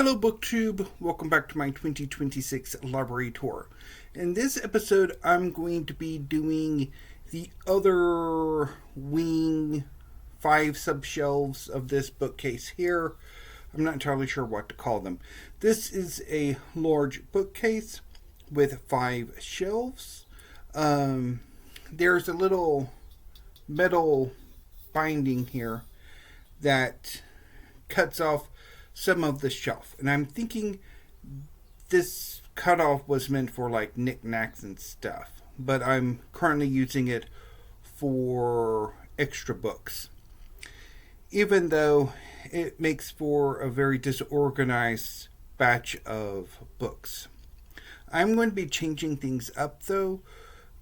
Hello BookTube, welcome back to my 2026 library tour. In this episode, I'm going to be doing the other wing 5 subshelves of this bookcase here. I'm not entirely sure what to call them. This is a large bookcase with 5 shelves. There's a little metal binding here that cuts off some of the shelf, and I'm thinking this cutoff was meant for like knickknacks and stuff, but I'm currently using it for extra books, even though it makes for a very disorganized batch of books. I'm going to be changing things up though,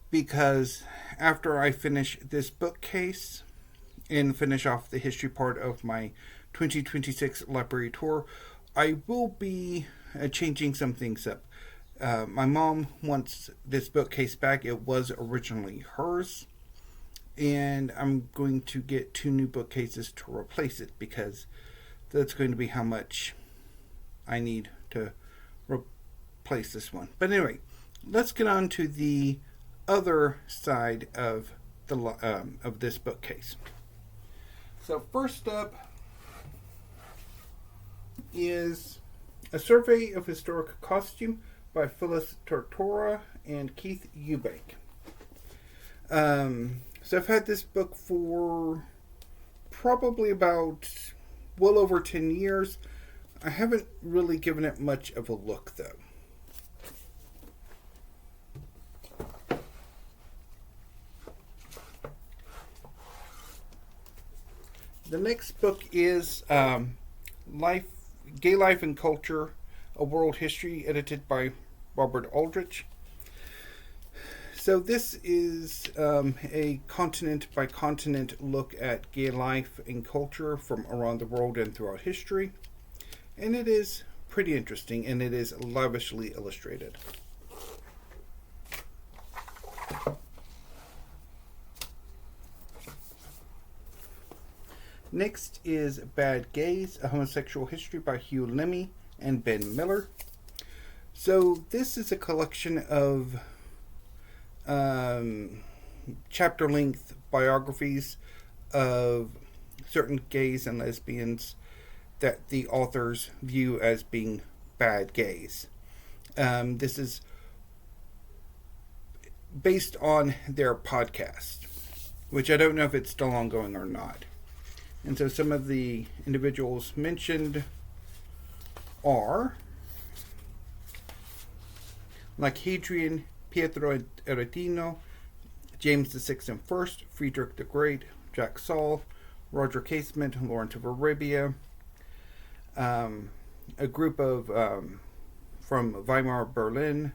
because after I finish this bookcase and finish off the history part of my 2026 library tour, I will be changing some things up. My mom wants this bookcase back. It was originally hers, and I'm going to get 2 new bookcases to replace it, because that's going to be how much I need to replace this one. But anyway, let's get on to the other side of the of this bookcase. So first up is A Survey of Historic Costume by Phyllis Tortora and Keith Eubank. So I've had this book for probably about well over 10 years. I haven't really given it much of a look though. The next book is Gay Life and Culture, A World History, edited by Robert Aldrich. So this is a continent by continent look at gay life and culture from around the world and throughout history. And it is pretty interesting, and it is lavishly illustrated. Next is Bad Gays, A Homosexual History by Hugh Lemme and Ben Miller. So this is a collection of chapter-length biographies of certain gays and lesbians that the authors view as being bad gays. This is based on their podcast, which I don't know if it's still ongoing or not. And so some of the individuals mentioned are like Hadrian, Pietro Aretino, James VI and First, Friedrich the Great, Jack Saul, Roger Casement, Lawrence of Arabia, a group of from Weimar, Berlin,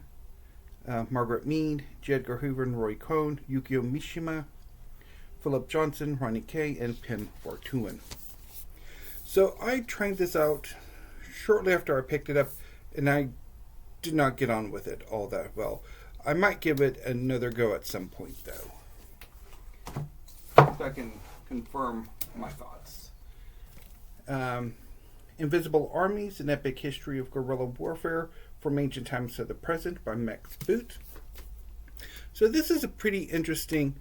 Margaret Mead, J. Edgar Hoover, Roy Cohn, Yukio Mishima, Philip Johnson, Ronnie Kay, and Penn Fortuyn. So I tried this out shortly after I picked it up, and I did not get on with it all that well. I might give it another go at some point, though, so I can confirm my thoughts. Invisible Armies, An Epic History of Guerrilla Warfare from Ancient Times to the Present by Max Boot. So this is a pretty interesting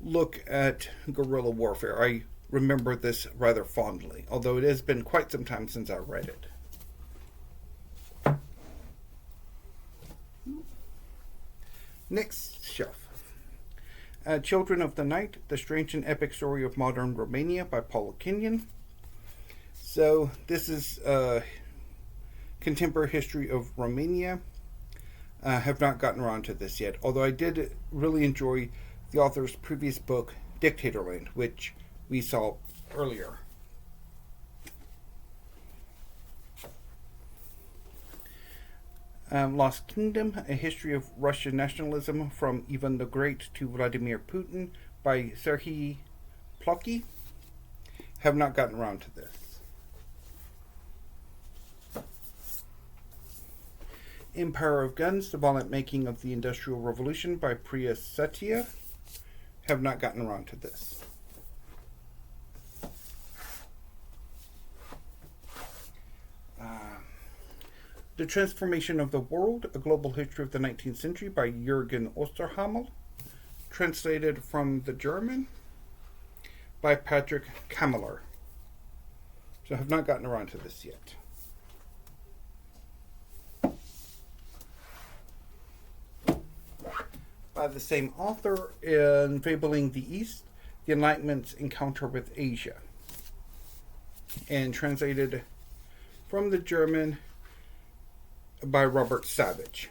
look at guerrilla warfare. I remember this rather fondly, although it has been quite some time since I read it. Next shelf. Children of the Night, The Strange and Epic Story of Modern Romania by Paula Kenyon. So this is a contemporary history of Romania. I have not gotten around to this yet, although I did really enjoy the author's previous book, Dictatorland, which we saw earlier. Lost Kingdom, A History of Russian Nationalism from Ivan the Great to Vladimir Putin by Serhiy Plokhy. Have not gotten around to this. Empire of Guns, The Violent Making of the Industrial Revolution by Priya Satia. Have not gotten around to this. The Transformation of the World, A Global History of the 19th Century by Jürgen Osterhammel, translated from the German by Patrick Kammerer. So I have not gotten around to this yet. By the same author, Enfabling the East, The Enlightenment's Encounter with Asia, and translated from the German by Robert Savage.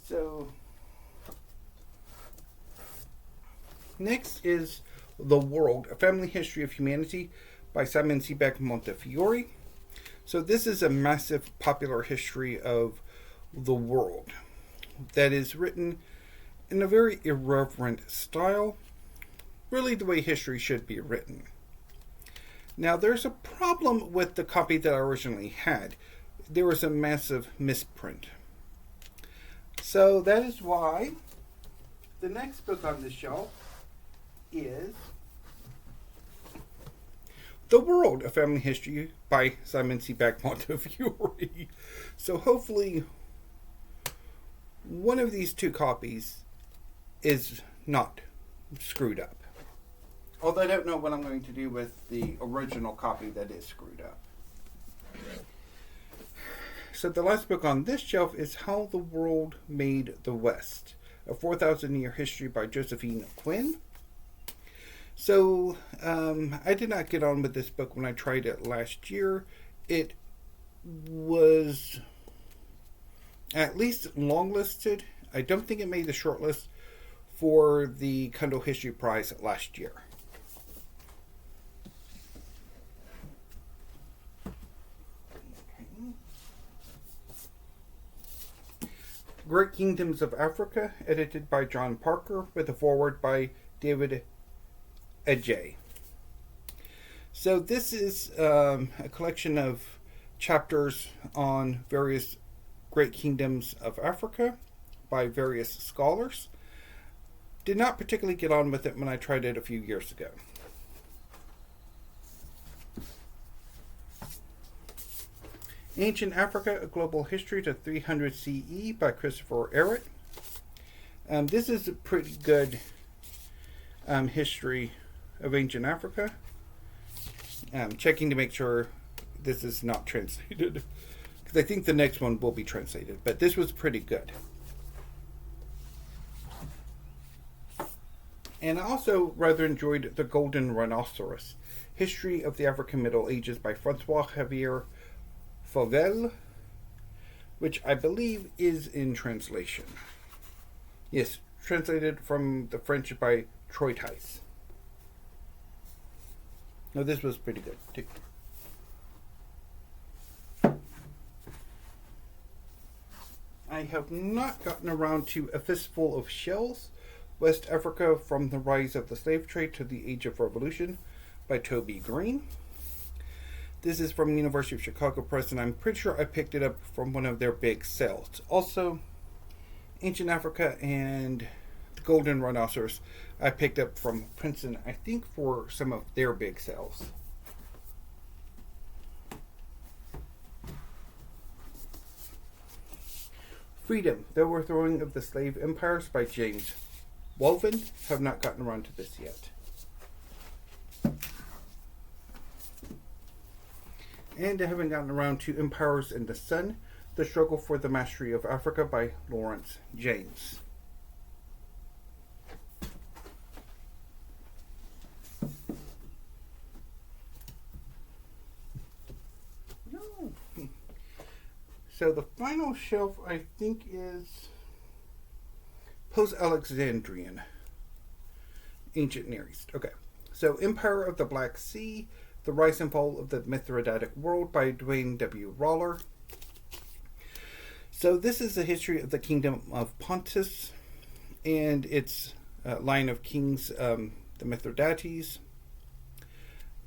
So, next is The World, A Family History of Humanity by Simon Sebag Montefiore. So this is a massive popular history of the world that is written in a very irreverent style, really the way history should be written. Now there's a problem with the copy that I originally had. There was a massive misprint. So that is why the next book on the shelf is The World, A Family History by Simon Sebag Montefiore. So hopefully one of these two copies is not screwed up. Although I don't know what I'm going to do with the original copy that is screwed up. So the last book on this shelf is How the World Made the West, A 4,000-Year History by Josephine Quinn. So I did not get on with this book when I tried it last year. It was at least longlisted. I don't think it made the shortlist for the Kindle History Prize last year. Great Kingdoms of Africa, edited by John Parker, with a foreword by David Adjaye. So this is a collection of chapters on various great kingdoms of Africa by various scholars. Did not particularly get on with it when I tried it a few years ago. Ancient Africa, A Global History to 300 CE by Christopher Ehret. This is a pretty good history of ancient Africa. Checking to make sure this is not translated, because I think the next one will be translated, but this was pretty good. And I also rather enjoyed The Golden Rhinoceros, History of the African Middle Ages by Francois Xavier Fauvel, which I believe is in translation. Yes, translated from the French by Troy Tice. No, this was pretty good too. I have not gotten around to A Fistful of Shells, West Africa from the Rise of the Slave Trade to the Age of Revolution by Toby Green. This is from University of Chicago Press, and I'm pretty sure I picked it up from one of their big sales. Also, Ancient Africa and The Golden Rhinoceros I picked up from Princeton, I think, for some of their big sales. Freedom, The Overthrowing of the Slave Empires by James Woolven. Have not gotten around to this yet. And I haven't gotten around to Empires in the Sun, The Struggle for the Mastery of Africa by Lawrence James. So the final shelf, I think, is Post-Alexandrian Ancient Near East. Okay, so Empire of the Black Sea, The Rise and Fall of the Mithridatic World by Dwayne W. Roller. So this is the history of the Kingdom of Pontus and its line of kings, the Mithridates.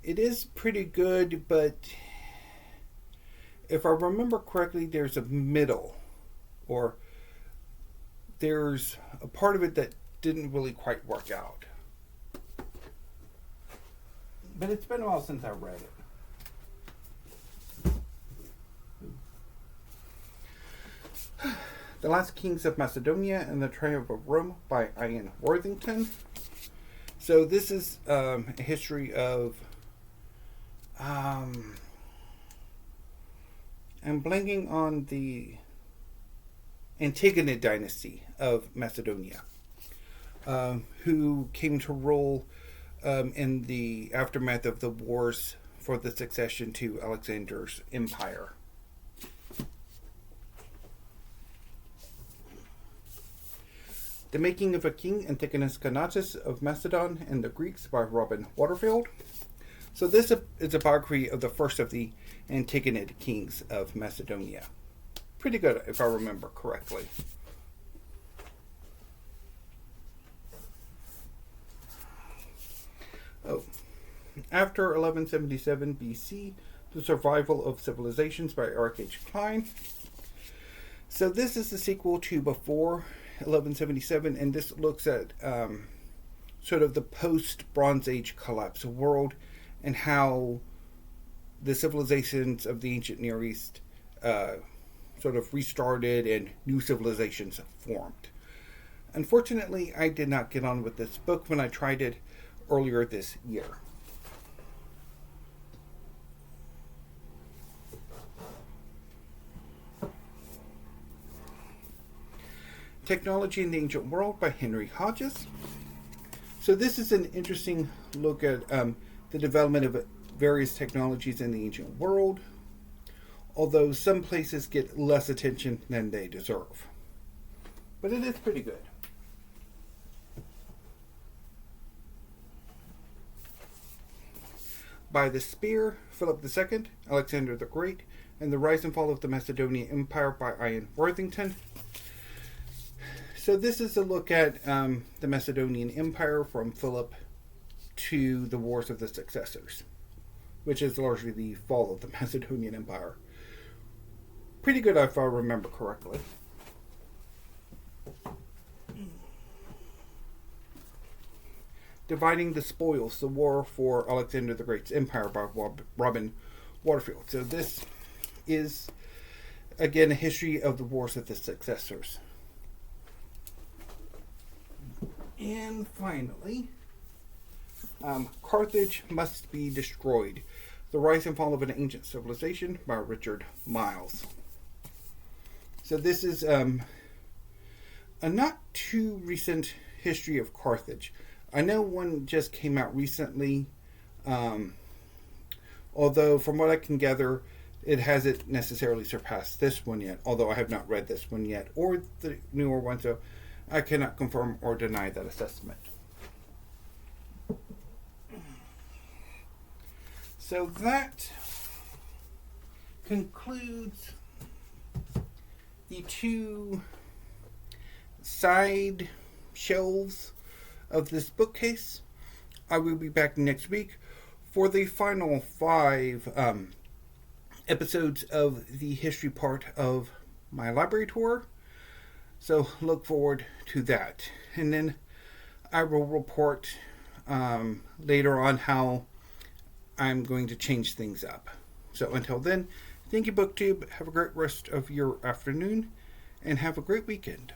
It is pretty good, but if I remember correctly, there's a middle, or there's a part of it that didn't really quite work out. But it's been a while since I read it. The Last Kings of Macedonia and the Triumph of Rome by Ian Worthington. So this is a history of... I'm blanking on the Antigonid dynasty of Macedonia, who came to rule in the aftermath of the wars for the succession to Alexander's empire. The Making of a King, Antigonus Gonatas of Macedon and the Greeks by Robin Waterfield. So this is a biography of the first of the Antigonid kings of Macedonia. Pretty good, if I remember correctly. After 1177 BC, The Survival of Civilizations by Eric H. Klein. So this is the sequel to Before 1177, and this looks at sort of the post-Bronze Age collapse of the world and how the civilizations of the ancient Near East sort of restarted and new civilizations formed. Unfortunately, I did not get on with this book when I tried it earlier this year. Technology in the Ancient World by Henry Hodges. So this is an interesting look at the development of various technologies in the ancient world, although some places get less attention than they deserve. But it is pretty good. By the Spear, Philip II, Alexander the Great, and the Rise and Fall of the Macedonian Empire by Ian Worthington. So this is a look at the Macedonian Empire from Philip to the Wars of the Successors, which is largely the fall of the Macedonian Empire. Pretty good if I remember correctly. Dividing the Spoils, the War for Alexander the Great's Empire by Robin Waterfield. So this is, again, a history of the Wars of the Successors. And finally, Carthage Must Be Destroyed, The Rise and Fall of an Ancient Civilization by Richard Miles. So this is a not too recent history of Carthage. I know one just came out recently, although from what I can gather, it hasn't necessarily surpassed this one yet, although I have not read this one yet, or the newer one, so I cannot confirm or deny that assessment. So that concludes the two side shelves of this bookcase. I will be back next week for the final 5 episodes of the history part of my library tour. So look forward to that. And then I will report later on how I'm going to change things up. So until then, thank you, BookTube. Have a great rest of your afternoon and have a great weekend.